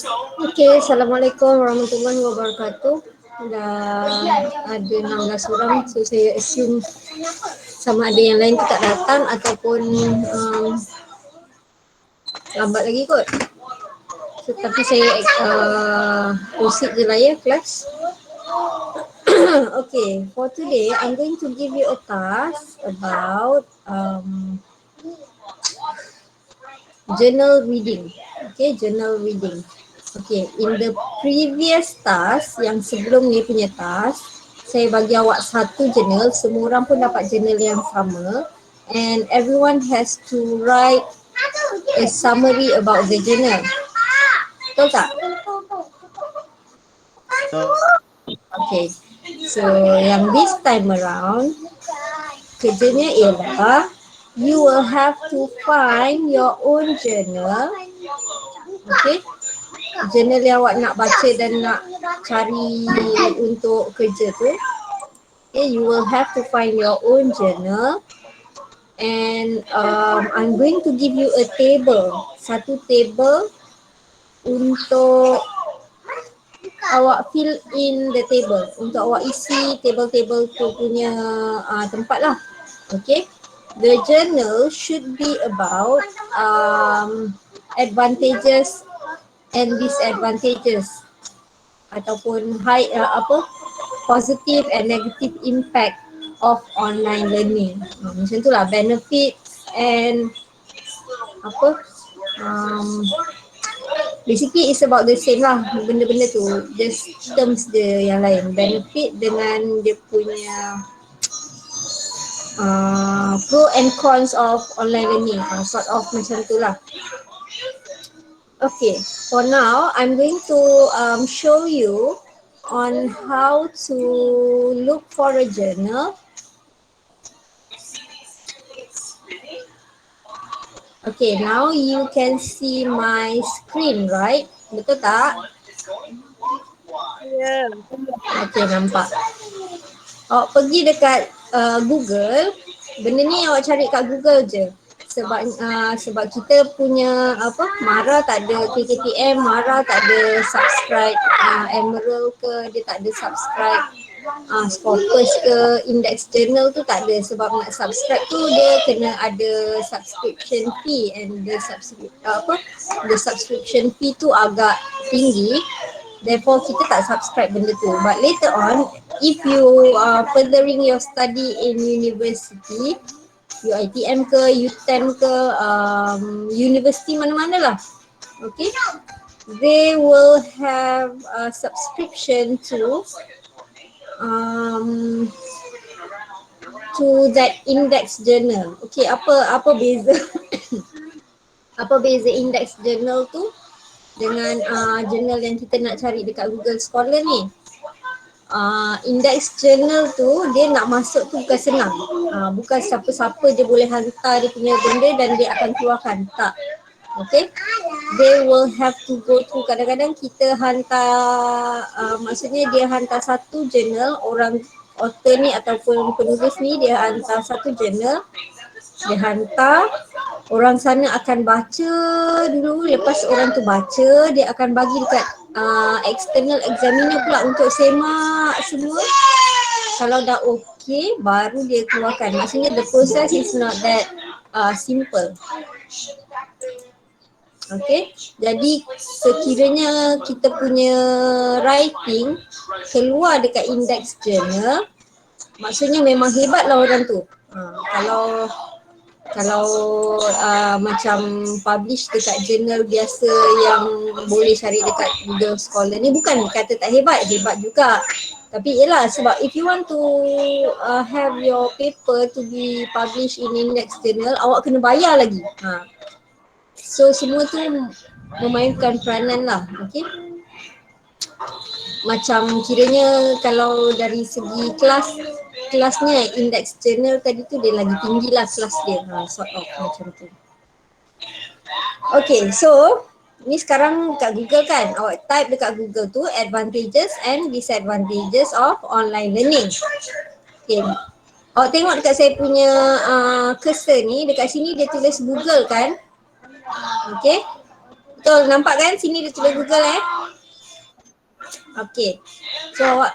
Okay, Assalamualaikum warahmatullahi wabarakatuh. Dah ada 16 orang, so saya assume sama ada yang lain tu tak datang ataupun lambat lagi kot. So, tapi saya proceed je lah ya kelas. Okay, for today I'm going to give you a task about journal reading. Okay, journal reading. Okay, in the previous task yang sebelum ni punya task, saya bagi awak satu journal, semua orang pun dapat journal yang sama and everyone has to write a summary about the journal. Betul tak? So, Okay, so yang this time around, kerjanya ialah you will have to find your own journal. Okay, journal yang awak nak baca dan nak cari untuk kerja tu. Okay, you will have to find your own journal and I'm going to give you a table. Satu table untuk awak fill in the table. Untuk awak isi table-table tu punya tempat lah. Okay. The journal should be about advantages and disadvantages ataupun positive and negative impact of online learning. Macam tu lah, benefits and basically it's about the same lah benda-benda tu, just terms dia yang lain. Benefit dengan dia punya pro and cons of online learning, sort of macam tu lah. Okay, for now I'm going to show you on how to look for a journal. Okay, now you can see my screen, right? Betul tak? yeah. Okay, nampak. Awak pergi dekat Google, benda ni awak cari kat Google je. Sebab kita punya Mara tak ada KKTM, Mara tak ada subscribe Emerald ke, dia tak ada subscribe Scopus ke, Index Journal tu tak ada. Sebab nak subscribe tu dia kena ada subscription fee and the subscription fee tu agak tinggi. Therefore kita tak subscribe benda tu. But later on, if you are furthering your study in university, UiTM ke, UTM ke, university mana-mana lah, okay, they will have a subscription um, to that index journal. Okay, apa beza apa beza index journal tu dengan journal yang kita nak cari dekat Google Scholar ni? Index journal tu dia nak masuk tu bukan senang. Bukan siapa-siapa je boleh hantar dia punya benda dan dia akan keluarkan. Tak. Okay. They will have to go through. Kadang-kadang kita hantar, maksudnya dia hantar satu journal, orang author ni ataupun penulis ni dia hantar satu journal, dia hantar, orang sana akan baca dulu, lepas orang tu baca dia akan bagi dekat external examiner pula untuk semak semua. Kalau dah okey baru dia keluarkan. Maksudnya the process is not that simple. Okay, jadi sekiranya kita punya writing keluar dekat index journal, maksudnya memang hebatlah orang tu. Kalau macam publish dekat jurnal biasa yang boleh cari dekat Google Scholar ni, bukan kata tak hebat, hebat juga. Tapi yelah, sebab if you want to have your paper to be published in index journal, awak kena bayar lagi. So semua tu memainkan peranan lah, okay. Macam kiranya kalau dari segi kelasnya index journal tadi tu dia lagi tinggi lah kelas dia, sort of macam tu. Okay, so ni sekarang kat Google kan, awak type dekat Google tu advantages and disadvantages of online learning. Okay, awak tengok dekat saya punya cursor ni, dekat sini dia tulis Google kan. Okay, Betul, nampak kan? Sini dia tulis Google Okay. So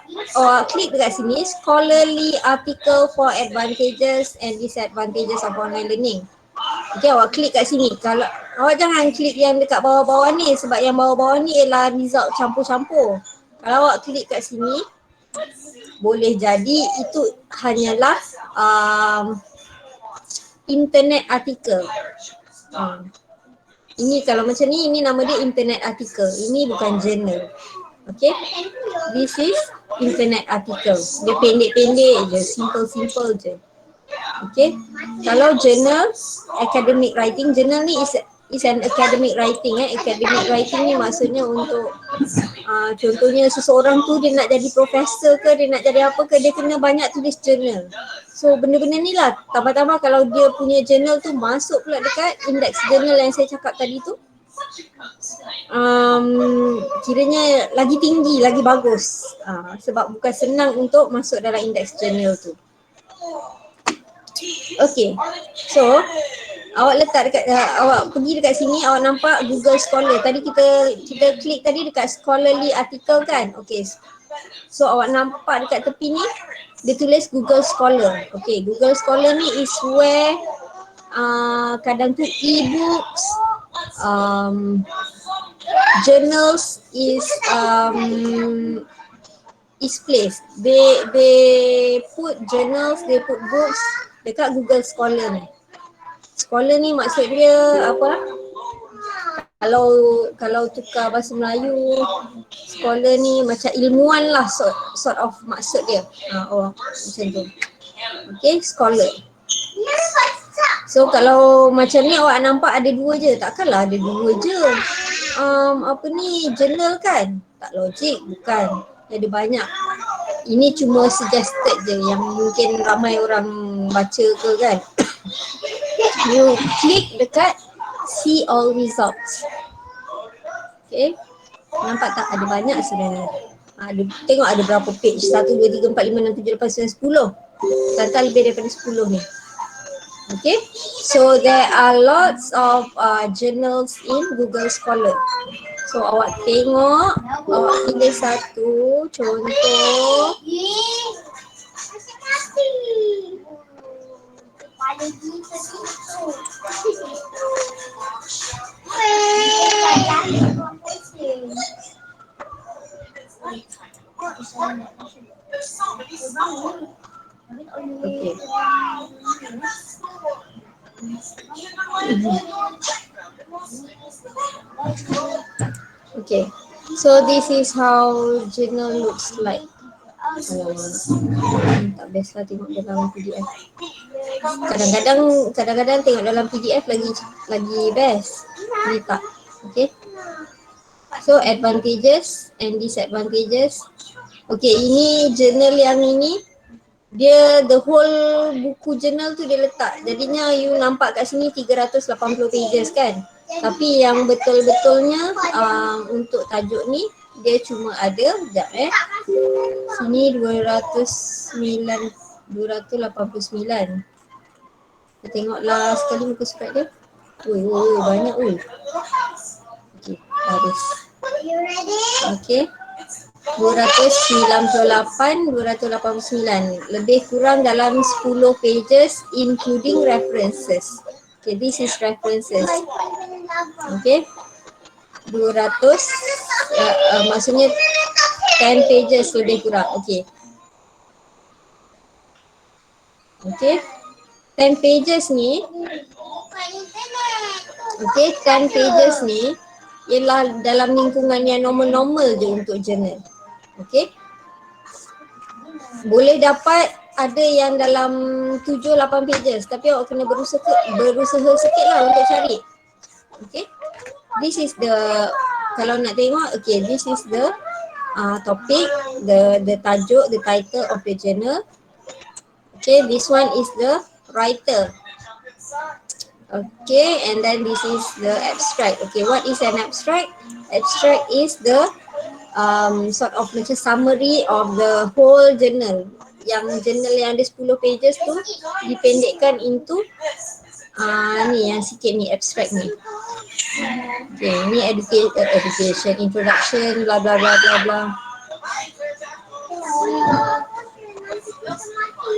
klik dekat sini, scholarly article for advantages and disadvantages of online learning. Okay, awak klik kat sini. Kalau awak jangan klik yang dekat bawah-bawah ni, sebab yang bawah-bawah ni ialah result campur-campur. Kalau awak klik kat sini, boleh jadi itu hanyalah internet article. Ini kalau macam ni, ini nama dia internet article. Ini bukan journal. Okay, this is internet article. Dia pendek-pendek je, simple-simple je. Okay, kalau journal, academic writing, journal ni is an academic writing. Academic writing ni maksudnya untuk contohnya seseorang tu dia nak jadi profesor ke, dia nak jadi apa ke, dia kena banyak tulis journal. So benda-benda ni lah, tambah-tambah kalau dia punya journal tu masuk pula dekat index journal yang saya cakap tadi tu, kiranya lagi tinggi, lagi bagus. Sebab bukan senang untuk masuk dalam index journal tu. Okay, so awak letak dekat, awak pergi dekat sini, awak nampak Google Scholar. Tadi kita klik tadi dekat scholarly article kan. Okay, so awak nampak dekat tepi ni, dia tulis Google Scholar. Okay, Google Scholar ni is where kadang tu e-books, journals is placed. They put journals, they put books dekat Google Scholar ni. Scholar ni maksud dia apa? Kalau tukar bahasa Melayu, scholar ni macam ilmuwan lah, sort of maksud dia. Macam tu. Okay, scholar. So kalau macam ni awak nampak ada dua je, takkanlah ada dua je. Apa ni, journal kan? Tak logik, bukan. Ada banyak. Ini cuma suggested je yang mungkin ramai orang baca ke kan. You klik dekat see all results. Okay, nampak tak ada banyak sebenarnya. Tengok ada berapa page, 1, 2, 3, 4, 5, 6, 7, 8, 9, 10. Tantang lebih daripada 10 ni. Okay, so there are lots of journals in Google Scholar. So awak tengok, awak pilih satu contoh. Okay, so this is how journal looks like. Tak best lah tengok dalam PDF. Kadang-kadang tengok dalam PDF lagi best. Ni tak. Okay. So advantages and disadvantages. Okay, ini journal yang ini, dia the whole buku journal tu dia letak. Jadinya you nampak kat sini 380 pages kan. Tapi yang betul-betulnya untuk tajuk ni dia cuma ada, sekejap sini 289. Kita tengoklah sekali muka surat dia. Banyak Okay, habis. Okay, 298, lebih kurang dalam 10 pages including references. Okay, this is references. Okay, 200 maksudnya 10 pages lebih kurang. Okay, 10 pages ni, okay, 10 pages ni ialah dalam lingkungan yang normal-normal je untuk journal. Okay, boleh dapat ada yang dalam 7-8 pages, tapi awak kena berusaha sikit lah untuk cari. Okay, this is the, kalau nak tengok, okay, this is the topic, the tajuk, the title of the journal. Okay, this one is the writer. Okay, and then this is the abstract. Okay, what is an abstract? Abstract is the sort of macam summary of the whole journal. Yang journal yang ada 10 pages tu dipendekkan into Ni yang sikit ni, abstract ni. Okay, ni education, introduction, bla bla bla bla bla.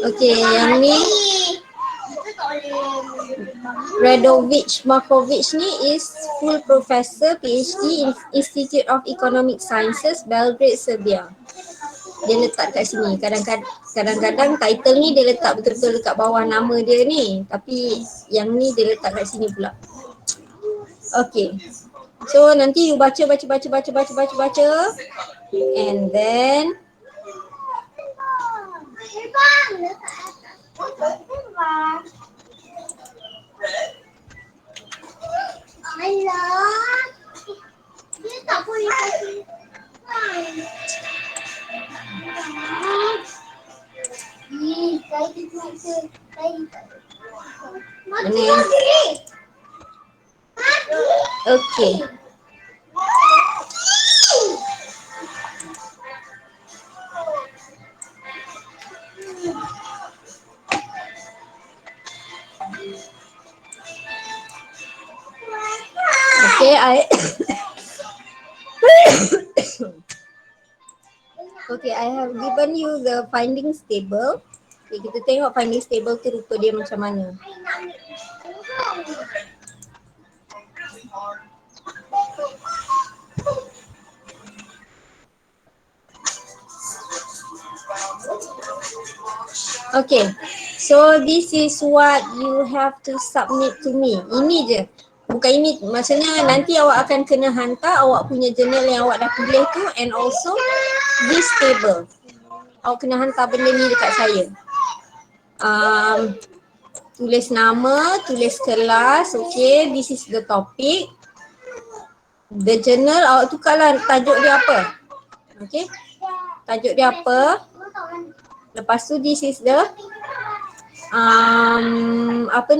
Okay, yang ni Radovic Markovic ni is full professor PhD in Institute of Economic Sciences, Belgrade, Serbia. Dia letak kat sini. Kadang-kadang title ni dia letak betul-betul dekat bawah nama dia ni. Tapi yang ni dia letak kat sini pula. Okay. So nanti you baca. And then okay. Okay, okay, I have given you the findings table. Okay, kita tengok findings table tu rupa dia macam mana. Okay, so this is what you have to submit to me. Ini je. Bukan ini, maksudnya nanti awak akan kena hantar awak punya journal yang awak dah pilih tu, and also this table. Awak kena hantar benda ni dekat saya. Tulis nama, tulis kelas, okay, this is the topic. The journal, awak tukarlah tajuk dia apa. Okay, tajuk dia apa. Lepas tu this is the apa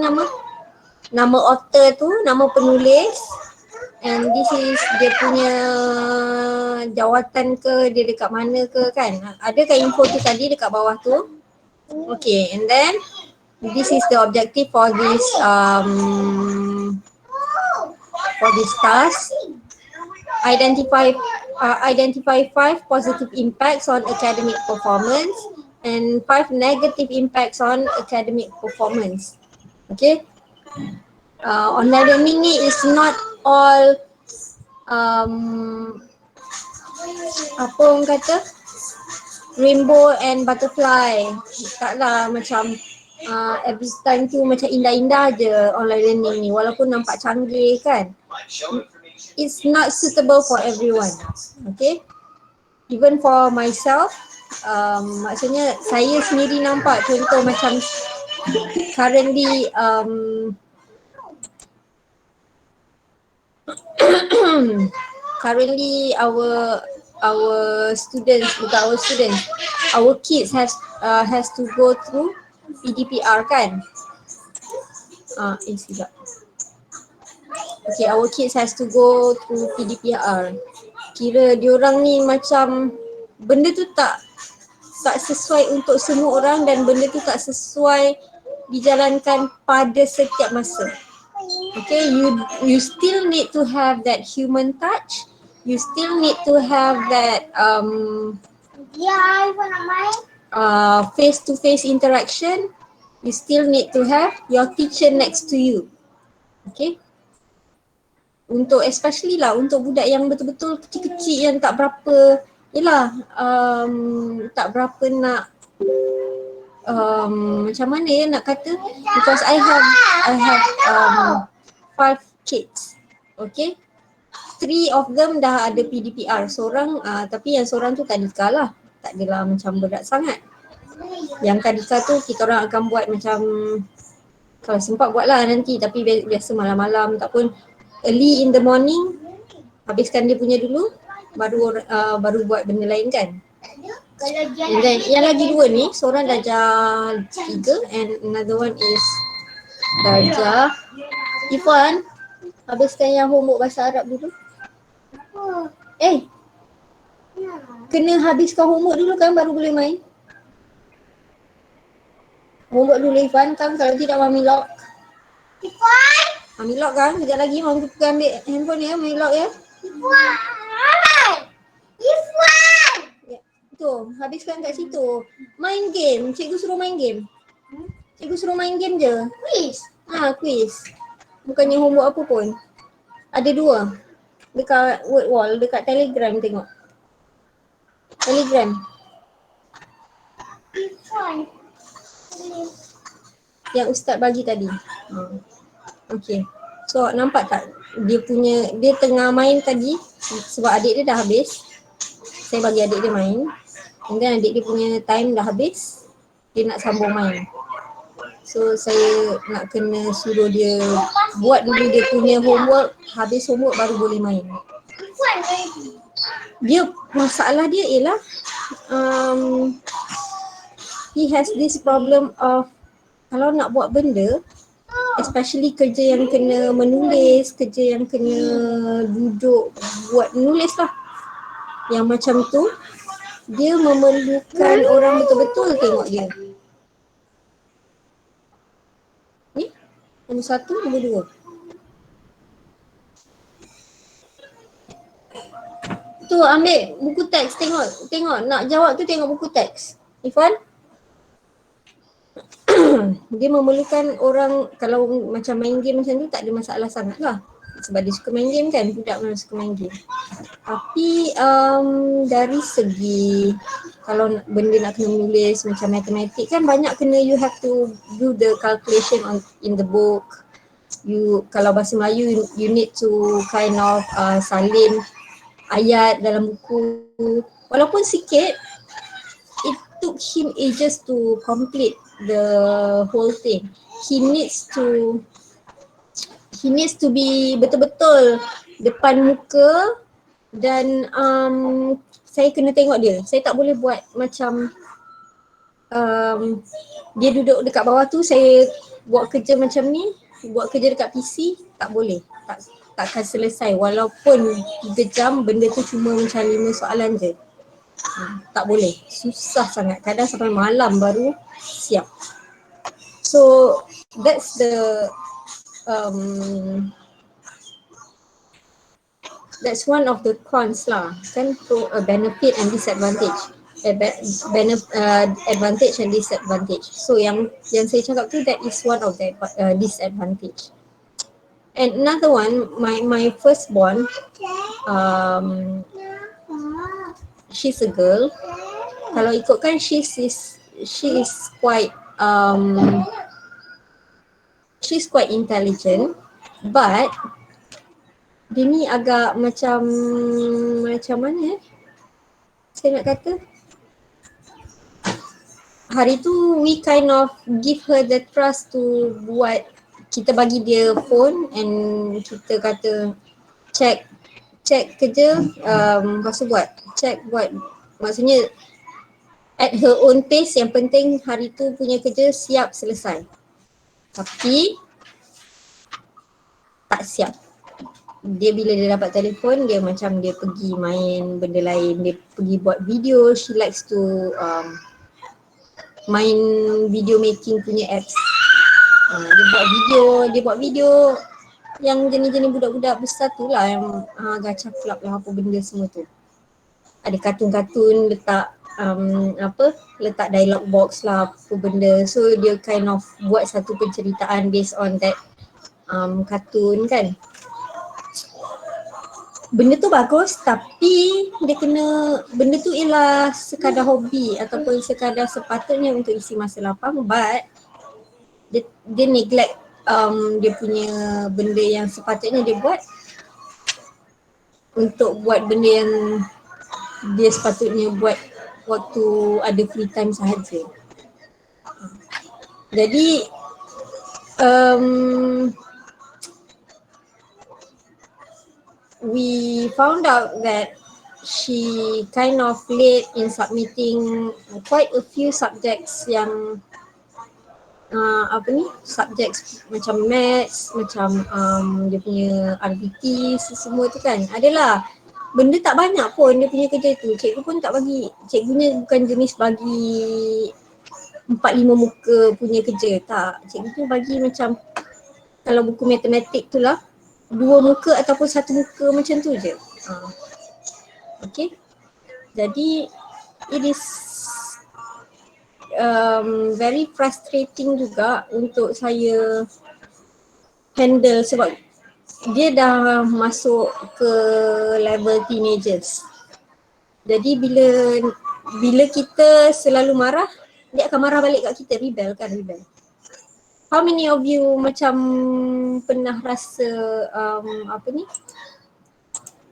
nama author tu, nama penulis, and this is dia punya jawatan ke, dia dekat mana ke kan. Adakah info tu tadi dekat bawah tu? Okay, and then this is the objective for this task. Identify 5 positive impacts on academic performance and 5 negative impacts on academic performance. Okay. Online learning ni is not all apa orang kata, rainbow and butterfly. Taklah macam every time tu macam indah-indah je online learning ni, walaupun nampak canggih kan. It's not suitable for everyone. Okay. Even for myself, maksudnya saya sendiri nampak contoh macam currently currently our students, bukan our students, our kids has to go through PDPR kan. Sekejap. Okay, our kids has to go through PDPR. Kira diorang ni macam benda tu tak sesuai untuk semua orang, dan benda tu tak sesuai dijalankan pada setiap masa. Okay, you still need to have that human touch. You still need to have that face-to-face interaction. You still need to have your teacher next to you. Okay. Untuk especially lah untuk budak yang betul-betul kecil-kecil yang tak berapa, tak berapa nak macam mana ya nak kata, because I have 5 kids. Okay, 3 of them dah ada PDPR. Seorang tapi yang seorang tu tadika lah, tak adalah macam berat sangat. Yang tadika tu kita orang akan buat macam, kalau sempat buatlah nanti, tapi biasa malam-malam ataupun early in the morning, habiskan dia punya dulu, baru buat benda lain kan. And then yang lagi 2 ni, seorang darjah 3 and another one is darjah. Ifan, habiskan yang homework bahasa Arab dulu. Kena habiskan homework dulu kan baru boleh main. Homework dulu Ifan kan, kalau tidak mami lock. Mami lock kan? Sekejap lagi Mami pergi ambil handphone ya. Mami lock ya. Ya. Tu, habiskan kat situ. Main game. Cikgu suruh main game. Cikgu suruh main game je. Quiz? Quiz. Bukannya homework apa pun. Ada 2. Dekat word wall, dekat Telegram tengok. Telegram. Yang Ustaz bagi tadi. Okay. So nampak tak? Dia tengah main tadi sebab adik dia dah habis. Saya bagi adik dia main. Kemudian adik dia punya time dah habis. Dia nak sambung main. So saya nak kena suruh dia buat dulu dia punya homework. Habis homework baru boleh main. Masalah dia ialah he has this problem of kalau nak buat benda, especially kerja yang kena menulis, kerja yang kena duduk buat menulis lah, yang macam tu, dia memerlukan orang betul-betul tengok dia. Ni, nombor 1, nombor 2. Tu ambil buku teks, tengok nak jawab tu tengok buku teks. Ifan? Dia memerlukan orang, kalau macam main game macam tu tak ada masalah sangat lah. Sebab dia suka main game kan, budak memang suka main game. Tapi dari segi kalau benda nak kena menulis macam matematik kan banyak kena you have to do the calculation in the book. Kalau bahasa Melayu you need to kind of salin ayat dalam buku. Walaupun sikit, it took him ages to complete the whole thing. He needs to be betul-betul depan muka dan saya kena tengok dia. Saya tak boleh buat macam dia duduk dekat bawah tu, saya buat kerja macam ni, buat kerja dekat PC, tak boleh. Takkan selesai walaupun 3 jam benda tu cuma macam 5 soalan je. Tak boleh, susah sangat. Kadang sampai malam baru siap. So that's that's one of the cons lah, kan, benefit and disadvantage. Advantage and disadvantage. So yang saya cakap tu, that is one of the disadvantage. And another one, my firstborn, she's a girl. Kalau ikutkan she is quite she's quite intelligent, but dia ni agak macam mana saya nak kata, hari tu we kind of give her the trust to buat, kita bagi dia phone and kita kata check kerja, lepas tu buat maksudnya at her own pace, yang penting hari tu punya kerja siap selesai. Tapi tak siap. Dia bila dia dapat telefon, dia macam dia pergi main benda lain, dia pergi buat video. She likes to main video making punya apps. Dia buat video yang jenis-jenis budak-budak besar tu lah, yang gacha club lah apa benda semua tu. Ada kartun-kartun, letak letak dialogue box lah apa benda. So dia kind of buat satu penceritaan based on that kartun kan. Benda tu bagus, tapi benda tu ialah sekadar hobi ataupun sekadar sepatutnya untuk isi masa lapang, but dia neglect dia punya benda yang sepatutnya dia buat untuk buat benda yang dia sepatutnya buat waktu ada free time sahaja. Jadi we found out that she kind of late in submitting quite a few subjects yang subjects macam maths, macam dia punya RBT semua tu kan. Adalah benda tak banyak pun dia punya kerja tu. Cikgu pun tak bagi, cikgunya bukan jenis bagi 4-5 muka punya kerja, tak. Cikgu tu bagi macam Kalau buku matematik tu lah 2 muka ataupun 1 muka macam tu je. Okay. Jadi it is very frustrating juga untuk saya handle sebab dia dah masuk ke level teenagers. Jadi bila kita selalu marah, dia akan marah balik kat kita, rebel. How many of you macam pernah rasa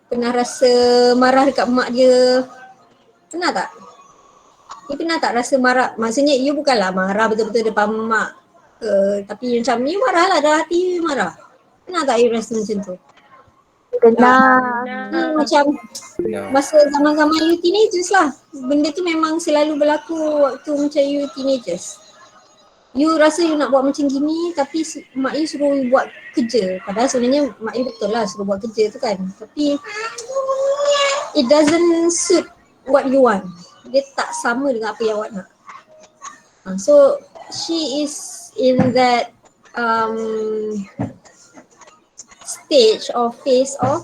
pernah rasa marah dekat mak dia? Pernah tak? You pernah tak rasa marah? Maksudnya you bukanlah marah betul-betul depan mak ke, tapi macam you marah lah, dah hati you marah. Pernah tak you rasa macam tu? Pernah. Macam masa zaman-zaman you teenagers lah. Benda tu memang selalu berlaku waktu macam you teenagers. You rasa you nak buat macam gini tapi mak you suruh you buat kerja. Padahal sebenarnya mak you betul lah suruh buat kerja tu kan. Tapi it doesn't suit what you want. Dia tak sama dengan apa yang awak nak. So she is in that stage or phase of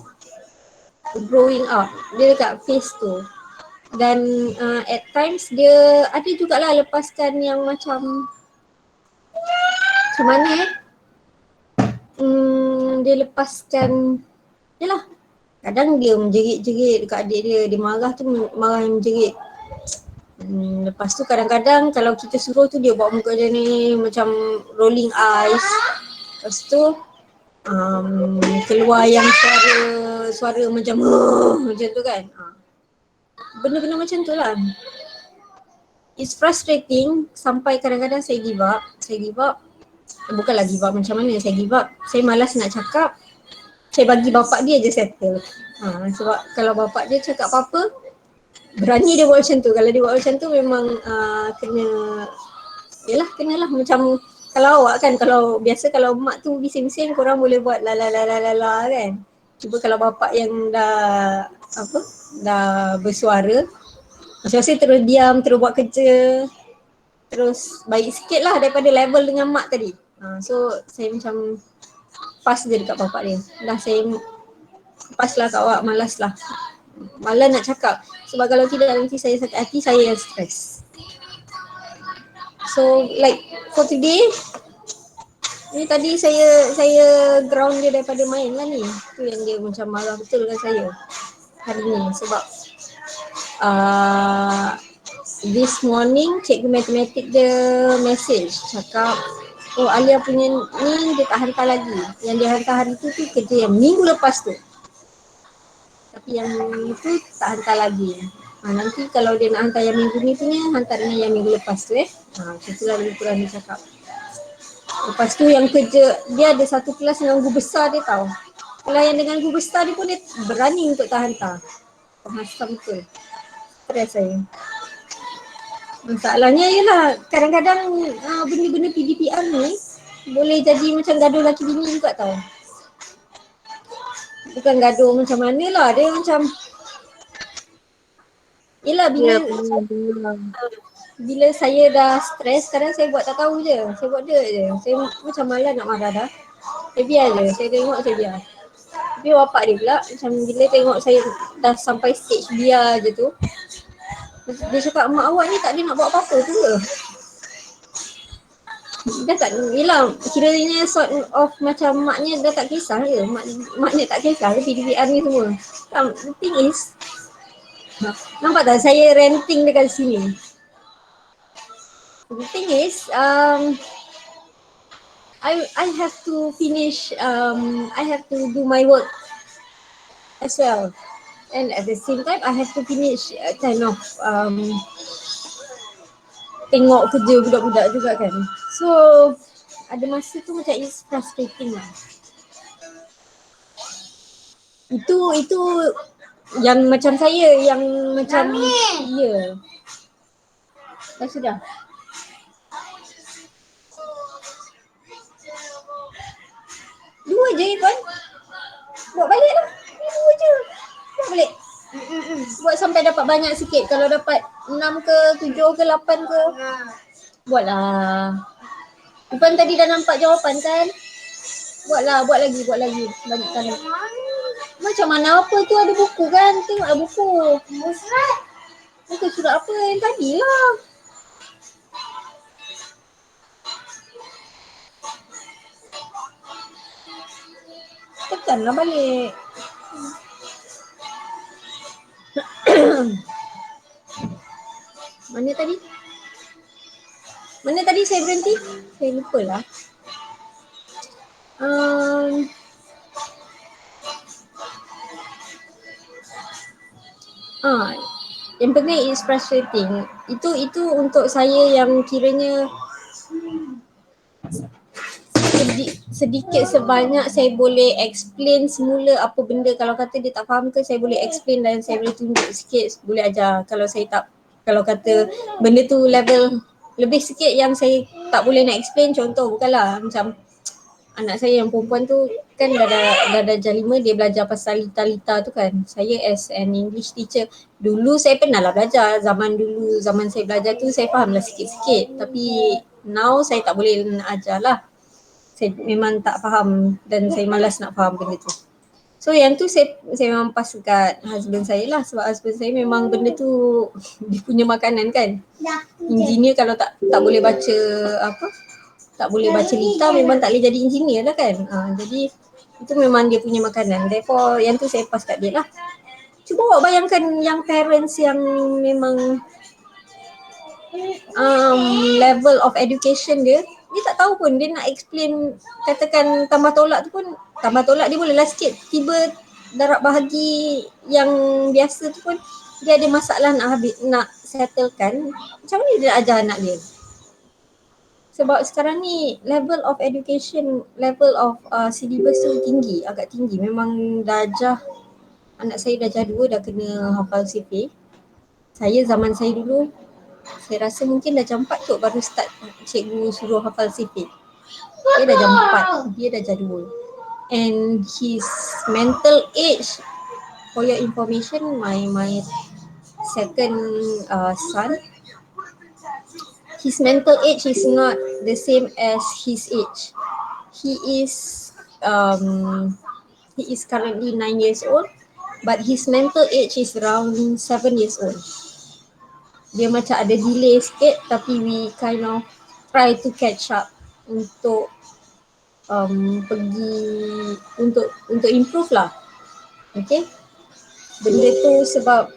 growing up. Dia dekat phase tu. Dan at times dia ada jugalah lepaskan yang macam mana dia lepaskan, yalah, kadang dia menjerit-jerit dekat adik dia marah tu marah yang menjerit. Lepas tu kadang-kadang kalau kita suruh tu dia buat muka macam ni, macam rolling eyes. Lepas tu keluar yang suara macam macam tu kan. Benda-benda macam tu lah. It's frustrating sampai kadang-kadang saya give up. Bukanlah give up macam mana, saya give up. Saya malas nak cakap. Saya bagi bapak dia je settle. Sebab kalau bapak dia cakap apa-apa, berani dia buat macam tu. Kalau dia buat macam tu memang kenalah macam kalau awak kan, kalau biasa kalau mak tu bising-bising korang boleh buat la kan. Cuba kalau bapak yang dah bersuara, masa-masa terus diam, terus buat kerja, terus baik sikit lah daripada level dengan mak tadi. So saya macam pass je dekat bapak dia. Dah saya pass lah kat awak, malas lah. Malas nak cakap. Sebab kalau tidak nanti saya sakit hati, saya yang stres. So like for today, ni tadi saya ground dia daripada main lah ni. Tu yang dia macam marah betul dengan saya hari ni. Sebab this morning cikgu matematik dia message cakap, oh Alia punya ni dia tak hantar lagi. Yang dia hantar hari tu kerja yang minggu lepas tu. Tapi yang tu tak hantar lagi. Nanti kalau dia nak hantar yang minggu ni punya, hantar yang minggu lepas tu macam tu lah lebih kurang dia cakap. Lepas tu yang kerja, dia ada satu kelas dengan guru besar dia tahu. Kalau yang dengan guru besar dia pun dia berani untuk tak hantar. Pemahasam betul. Stres saya. Masalahnya ialah kadang-kadang benda-benda PDPR ni boleh jadi macam gaduh laki bini juga tau. Bukan gaduh macam mana lah, dia macam yelah bila saya dah stres, kadang saya buat tak tahu je. Saya buat dia je. Saya macam malas nak marah dah. Saya biar je. Saya tengok saya biar. Tapi bapak dia pula macam bila tengok saya dah sampai stage biar je tu, dia cakap, mak awak ni tak ada nak buat apa-apa tu ke? Dah tak, yelah kiranya sort of macam maknya dah tak kisah je. Maknya tak kisah je PDPR ni semua. The thing is, nampak tak saya ranting dekat sini? The thing is, I have to finish, I have to do my work as well. And at the same time, I have to finish kind of tengok kerja budak-budak juga kan. So, ada masa tu macam it's frustrating lah. Itu yang macam saya, yang macam ya. Dah sudah. Dua je Irfan. Buat balik lah. Dua je. Buat balik. Buat sampai dapat banyak sikit. Kalau dapat 6 ke 7 ke 8 ke, buatlah. Irfan tadi dah nampak jawapan kan? Buat lagi. Bagi kali. Macam mana apa tu ada buku kan? Tengoklah buku. Buku surat apa yang tadi lah. Tekanlah balik. Mana tadi? Mana tadi saya berhenti? Saya lupa lah. Um, ah, yang penting is frustrating. Itu untuk saya yang kiranya sedikit sebanyak saya boleh explain semula apa benda. Kalau kata dia tak faham ke, saya boleh explain dan saya boleh tunjuk sikit, boleh ajar. Kalau kata benda tu level lebih sikit yang saya tak boleh nak explain, contoh bukanlah macam anak saya yang perempuan tu kan dah darjah 5, dia belajar pasal lita-lita tu kan. Saya as an English teacher, dulu saya pernah lah belajar, zaman saya belajar tu saya faham lah sikit-sikit, tapi now saya tak boleh nak ajar lah. Saya memang tak faham dan saya malas nak faham benda tu. So yang tu saya memang pass dekat husband saya lah, sebab husband saya memang benda tu dia punya makanan kan. Engineer kalau tak boleh baca apa, tak boleh baca lita memang tak boleh jadi engineer lah kan. Jadi itu memang dia punya makanan. Therefore yang tu saya pass kat dia lah. Cuba awak bayangkan yang parents yang memang level of education dia tak tahu pun dia nak explain, katakan tambah tolak tu pun, tambah tolak dia boleh lah sikit, tiba darab bahagi yang biasa tu pun dia ada masalah nak settlekan. Macam mana dia nak ajar anak dia? Sebab sekarang ni level of education, level of syllabus tu tinggi, agak tinggi. Memang anak saya darjah 2 dah kena hafal CP. Zaman saya dulu, saya rasa mungkin darjah 4 tu baru start cikgu suruh hafal CP. Dia darjah 4, dia darjah 2. And his mental age, for your information, my second son, his mental age is not the same as his age. He is currently 9 years old, but his mental age is around 7 years old. Dia macam ada delay sikit, tapi we kind of try to catch up untuk pergi untuk improve lah. Okay, benda tu sebab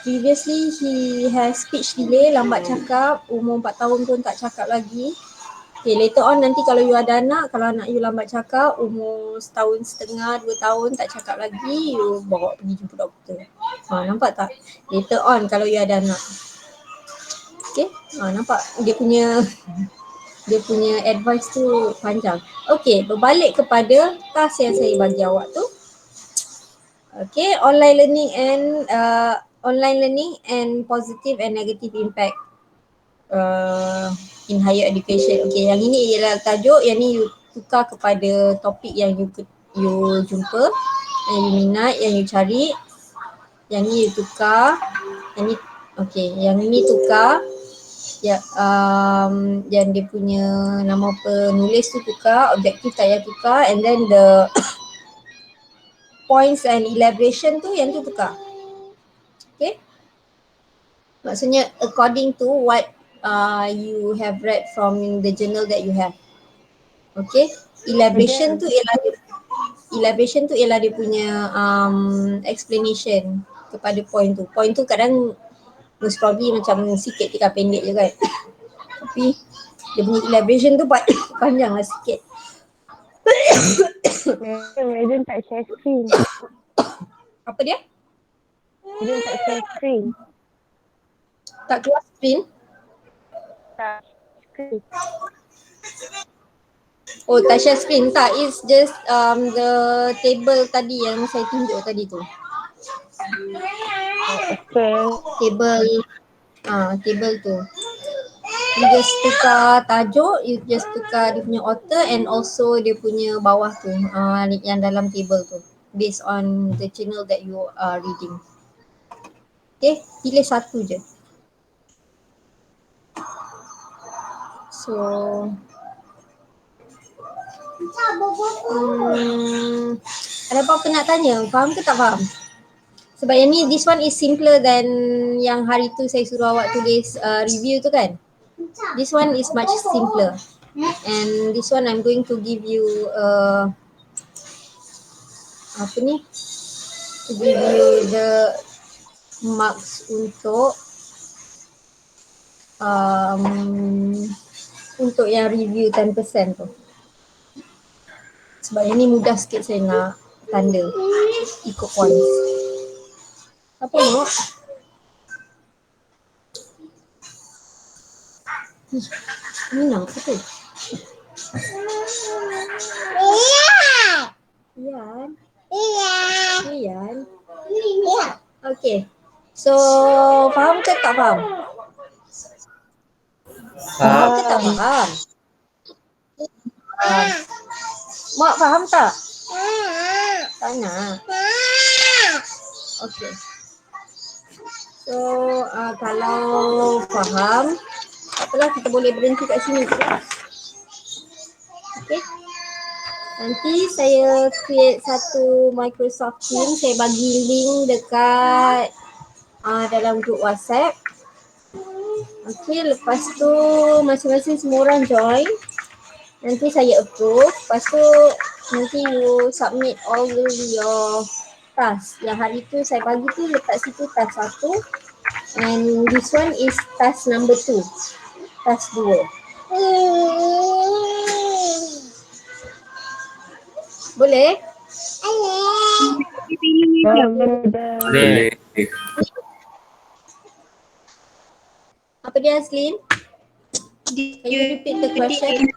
previously he has speech delay, lambat cakap, umur 4 tahun pun tak cakap lagi. Okay, later on nanti kalau you ada anak, kalau anak you lambat cakap, umur 1.5 tahun, 2 tahun tak cakap lagi, you bawa pergi jumpa doktor. Nampak tak? Later on kalau you ada anak. Okay, nampak dia punya advice tu panjang. Okay, berbalik kepada task yang saya bagi awak tu. Okay, online learning and positive and negative impact in higher education. Okay, yang ini ialah tajuk, yang ni you tukar kepada topik yang you jumpa, yang you minat, yang you cari. Yang ni you tukar, yang ni okay, yang ini tukar. Ya, yang dia punya nama penulis tu tukar, objektif tak payah tukar, and then the points and elaboration tu yang tu tukar. Okay, maksudnya according to what you have read from the journal that you have. Okay, elaboration tu ialah dia punya explanation kepada point tu. Point tu kadang most probably macam sikit tinggal pendek je kan. Tapi dia punya elaboration tu panjang lah sikit. Madam tak share screen. Apa dia? Madam tak share screen. Tak keluar screen? Tak screen. Oh, tak share screen tak. It's just the table tadi yang saya tunjuk tadi tu. Okay. Table tu. You just tukar tajuk, you just tukar dia punya author and also dia punya bawah tu, yang dalam table tu, based on the journal that you are reading. Okay, pilih satu je. So Ada apa-apa nak tanya? Faham ke tak faham? Sebab yang ni, this one is simpler than yang hari tu saya suruh awak tulis review tu kan. This one is much simpler. And this one I'm going to give you apa ni? To give you the marks untuk yang review 10% tu. Sebab yang ni mudah sikit saya nak tanda ikut points. Apa nak? Ni nak apa tu? Ian. Okay. So, faham ke tak faham? Faham ke tak faham? Mak faham tak? Tak nak. Okay. So, kalau faham, apalah kita boleh berhenti kat sini. Okay. Nanti saya create satu Microsoft Teams, saya bagi link dekat dalam group WhatsApp. Okay, lepas tu masing-masing semua orang join. Nanti saya approve. Lepas tu nanti you submit all your task. Yang hari tu saya bagi tu letak situ task 1. And this one is task number 2. Task 2. Boleh? Boleh. Apa dia Aslin? Can you repeat the question?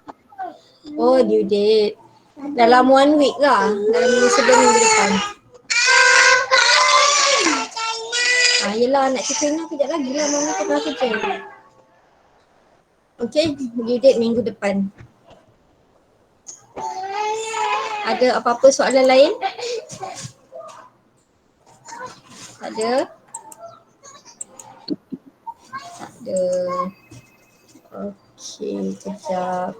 Oh, due date. Dalam 1 week lah. Dalam sebelum minggu depan. Yelah nak cerita kejap lagi lah. Mama tengah kerja. Okay, due date minggu depan. Ada apa-apa soalan lain? Ada? Tak ada. Okay, kejap.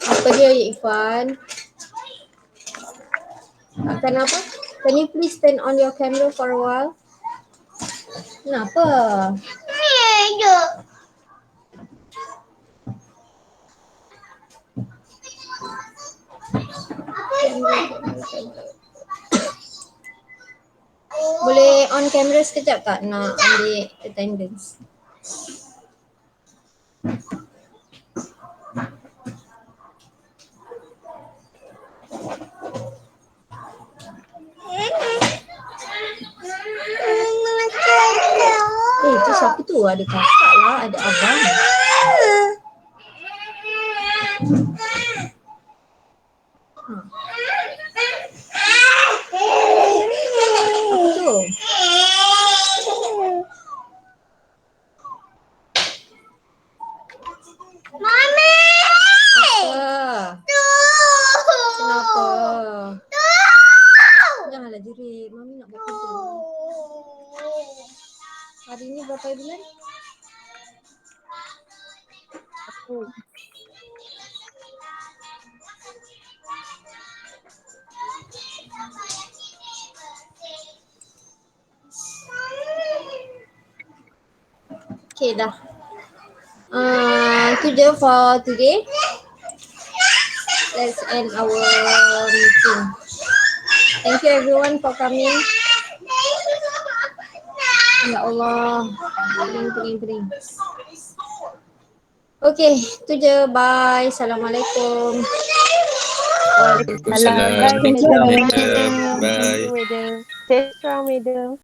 Apa dia Irfan? Akan apa? Can you please turn on your camera for a while? Kenapa? Boleh on camera sekejap tak nak ambil attendance? Itu siapa tu? Ada kakak lah, ada abang. Apa tu? Mami! Apa? Kenapa? Janganlah jerit, Mami nak buat kerja. Hari ni berapa bulan? Aku. Okay dah. Itu je for today. Let's end our meeting. Thank you everyone for coming. Ya Allah. Pening. Okay, itu je. Bye. Assalamualaikum. Waalaikumsalam. Bye, Thank you, madam. madam. Bye. Thank you, madam. Stay strong, madam.